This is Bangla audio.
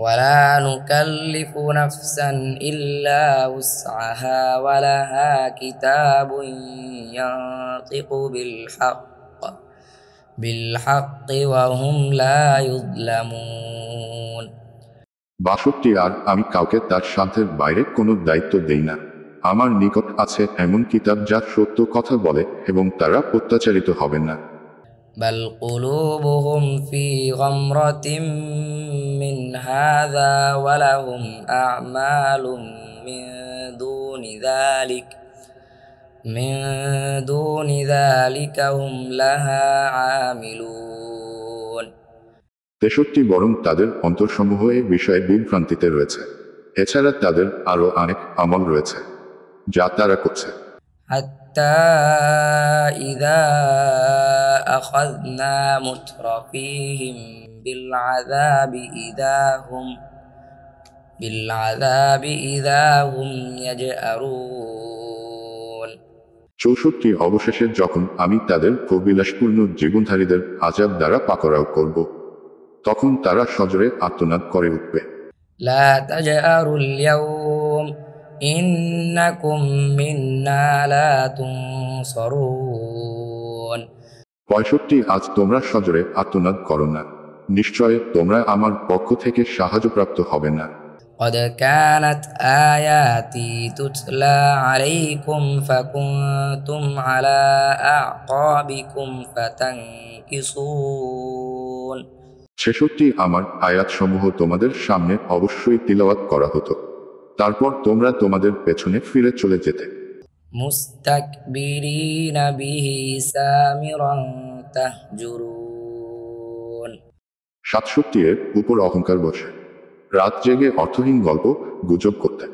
ولا نكلف نفسا إلا وسعها ولها كتاب ينطق بالحق وهم لا يظلمون 62 আর আমি কাউকে তার সাধ্যের বাইরে কোনো দায়িত্ব দেই না। আমার নিকট আছে এমন কিতাব যা সত্য কথা বলে এবং তারা অত্যাচারিত হবে না। بل قلوبهم في غمرة من هذا ولهم أعمال من دون ذلك هم لها عاملون 63 বরং তাদের অন্তরসমূহ এই বিষয়ে বিভ্রান্তিতে রয়েছে। এছাড়া তাদের আরও অনেক আমল রয়েছে যা তারা করছে। حتى إذا أخذنا مترفيهم بالعذاب إذا هم يجأرون 64 অবশেষে যখন আমি তাদের ভোগবিলাসপূর্ণ জীবনধারীদের আযাব দ্বারা পাকড়াও করব, তখন তারা সজোরে আর্তনাদ করে উঠবে। لا تجأروا اليوم إنكم منا لا تنصرون 65 আজ তোমরা সজোরে আর্তনাদ করো না, নিশ্চয় তোমরা আমার পক্ষ থেকে সাহায্যপ্রাপ্ত হবে না। قد كانت آياتي تتلى عليكم فكنتم على أعقابكم فتنكصون 66 আমার আয়াতসমূহ তোমাদের সামনে অবশ্যই তিলাওয়াত করা হতো, তারপর তোমরা তোমাদের পেছনে ফিরে চলে যেতে। মুস্তাকবিরিন বিহি সামিরান তাহজুরুন 67 এর উপর অহংকার বসে রাত জেগে অর্থহীন গল্প গুজব করতে।